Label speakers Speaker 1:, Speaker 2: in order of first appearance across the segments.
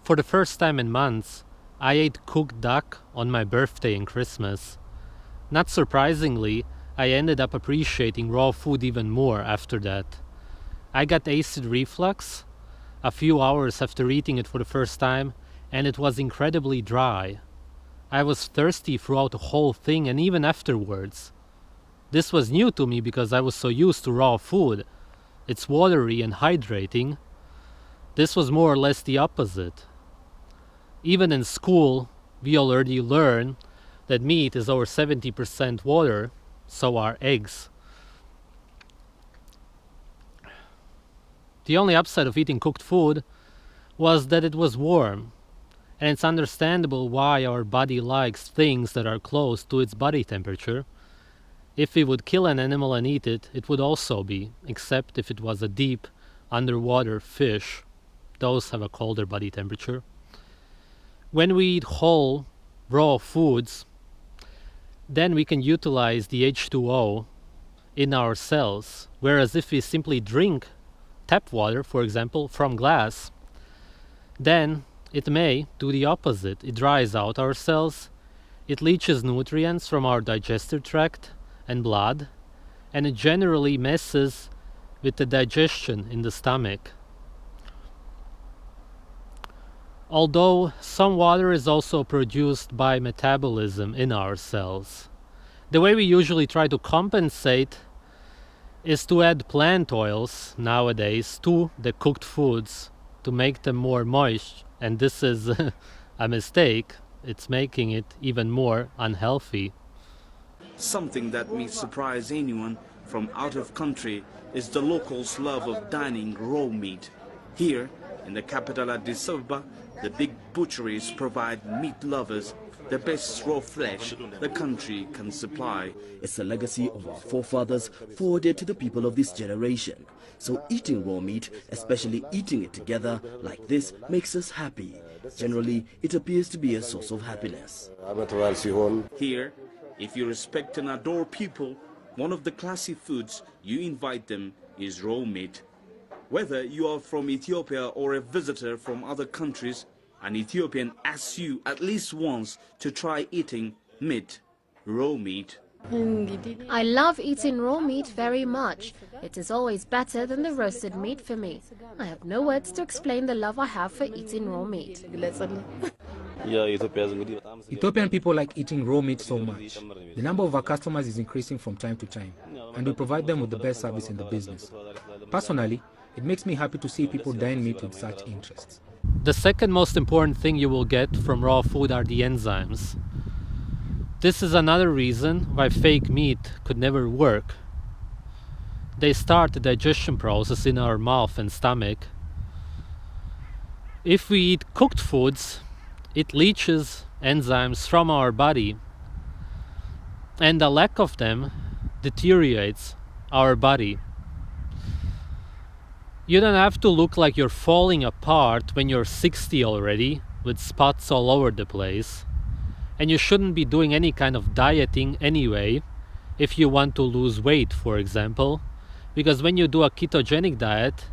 Speaker 1: For the first time in months, I ate cooked duck on my birthday and Christmas. Not surprisingly, I ended up appreciating raw food even more after that. I got acid reflux a few hours after eating it for the first time, and it was incredibly dry. I was thirsty throughout the whole thing and even afterwards. This was new to me because I was so used to raw food. It's watery and hydrating. This was more or less the opposite. Even in school, we already learn that meat is over 70% water, so are eggs. The only upside of eating cooked food was that it was warm, and it's understandable why our body likes things that are close to its body temperature. If we would kill an animal and eat it, it would also be, except if it was a deep, underwater fish. Those have a colder body temperature. When we eat whole, raw foods, then we can utilize the H2O in our cells, whereas if we simply drink tap water, for example, from glass, then it may do the opposite. It dries out our cells, it leaches nutrients from our digestive tract and blood, and it generally messes with the digestion in the stomach. Although some water is also produced by metabolism in our cells. The way we usually try to compensate is to add plant oils nowadays to the cooked foods to make them more moist, and this is a mistake. It's making it even more unhealthy.
Speaker 2: Something that may surprise anyone from out of country is the locals' love of dining raw meat. Here, in the capital Addis Ababa, the big butcheries provide meat lovers the best raw flesh the country can supply.
Speaker 3: It's a legacy of our forefathers forwarded to the people of this generation. So eating raw meat, especially eating it together like this, makes us happy. Generally, it appears to be a source of happiness.
Speaker 2: Here, if you respect and adore people, one of the classy foods you invite them is raw meat. Whether you are from Ethiopia or a visitor from other countries, an Ethiopian asks you at least once to try eating meat, raw meat.
Speaker 4: I love eating raw meat very much. It is always better than the roasted meat for me. I have no words to explain the love I have for eating raw meat.
Speaker 5: Ethiopian people like eating raw meat so much. The number of our customers is increasing from time to time, and we provide them with the best service in the business. Personally, it makes me happy to see people dine meat with such interest.
Speaker 1: The second most important thing you will get from raw food are the enzymes. This is another reason why fake meat could never work. They start the digestion process in our mouth and stomach. If we eat cooked foods, it leaches enzymes from our body, and the lack of them deteriorates our body. You don't have to look like you're falling apart when you're 60 already, with spots all over the place. And you shouldn't be doing any kind of dieting anyway, if you want to lose weight, for example. Because when you do a ketogenic diet,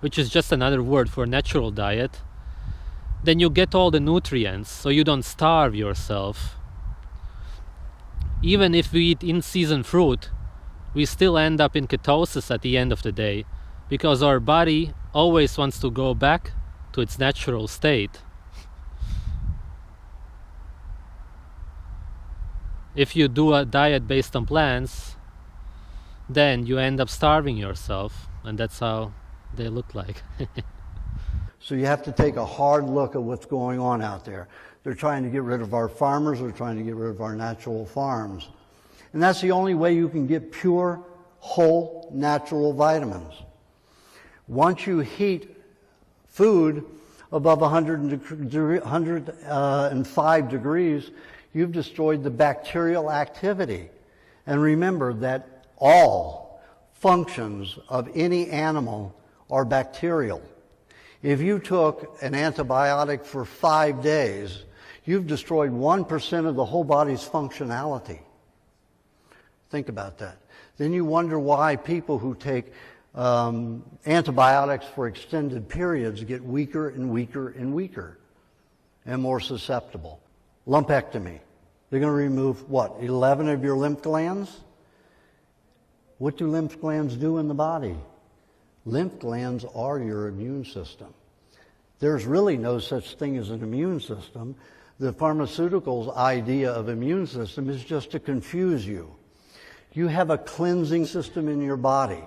Speaker 1: which is just another word for natural diet, then you get all the nutrients, so you don't starve yourself. Even if we eat in-season fruit, we still end up in ketosis at the end of the day, because our body always wants to go back to its natural state. If you do a diet based on plants, then you end up starving yourself, and that's how they look like.
Speaker 6: So you have to take a hard look at what's going on out there. They're trying to get rid of our farmers, they're trying to get rid of our natural farms. And that's the only way you can get pure, whole, natural vitamins. Once you heat food above 105 degrees, you've destroyed the bacterial activity. And remember that all functions of any animal are bacterial. If you took an antibiotic for 5 days, you've destroyed 1% of the whole body's functionality. Think about that. Then you wonder why people who take antibiotics for extended periods get weaker and weaker and weaker and more susceptible. Lumpectomy. They're going to remove, what, 11 of your lymph glands? What do lymph glands do in the body? Lymph glands are your immune system. There's really no such thing as an immune system. The pharmaceuticals' idea of immune system is just to confuse you. You have a cleansing system in your body.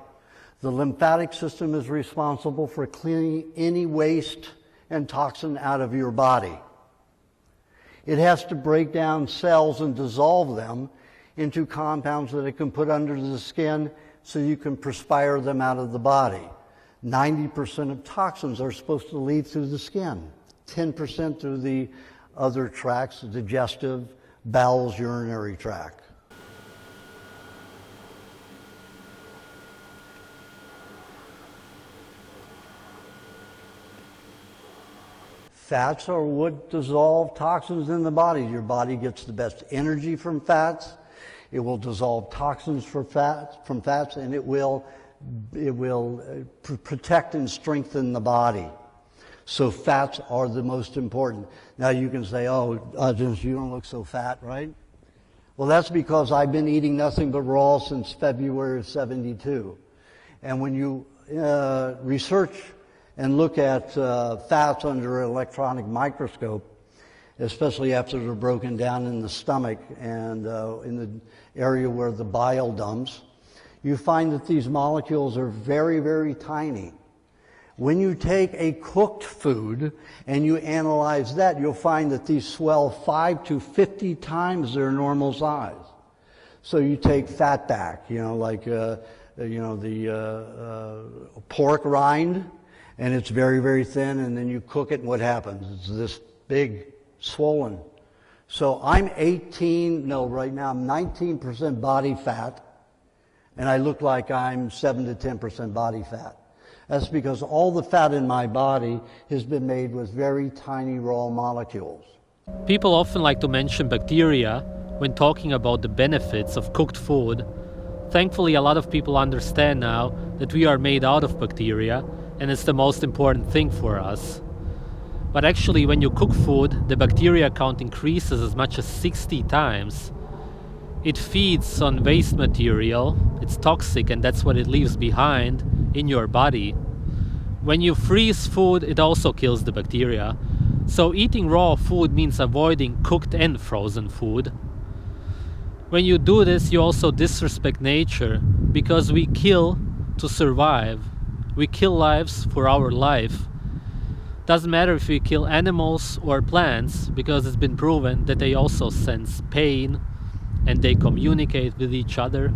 Speaker 6: The lymphatic system is responsible for cleaning any waste and toxin out of your body. It has to break down cells and dissolve them into compounds that it can put under the skin so you can perspire them out of the body. 90% of toxins are supposed to leave through the skin, 10% through the other tracts, digestive, bowels, urinary tract. Fats are what dissolve toxins in the body. Your body gets the best energy from fats. It will dissolve toxins from fats, and it will protect and strengthen the body. So fats are the most important. Now you can say, oh, you don't look so fat, right? Well, that's because I've been eating nothing but raw since February of '72. And when you research and look at fats under an electronic microscope, especially after they're broken down in the stomach and in the area where the bile dumps, you find that these molecules are very, very tiny. When you take a cooked food and you analyze that, you'll find that these swell 5 to 50 times their normal size. So you take fat back, like the pork rind, and it's very, very thin, and then you cook it, and what happens? It's this big, swollen. So right now I'm 19% body fat, and I look like I'm 7 to 10% body fat. That's because all the fat in my body has been made with very tiny raw molecules.
Speaker 1: People often like to mention bacteria when talking about the benefits of cooked food. Thankfully, a lot of people understand now that we are made out of bacteria, and it's the most important thing for us. But actually, when you cook food, the bacteria count increases as much as 60 times. It feeds on waste material, it's toxic, and that's what it leaves behind in your body. When you freeze food, it also kills the bacteria. So eating raw food means avoiding cooked and frozen food. When you do this, you also disrespect nature, because we kill to survive. We kill lives for our life. Doesn't matter if we kill animals or plants, because it's been proven that they also sense pain and they communicate with each other.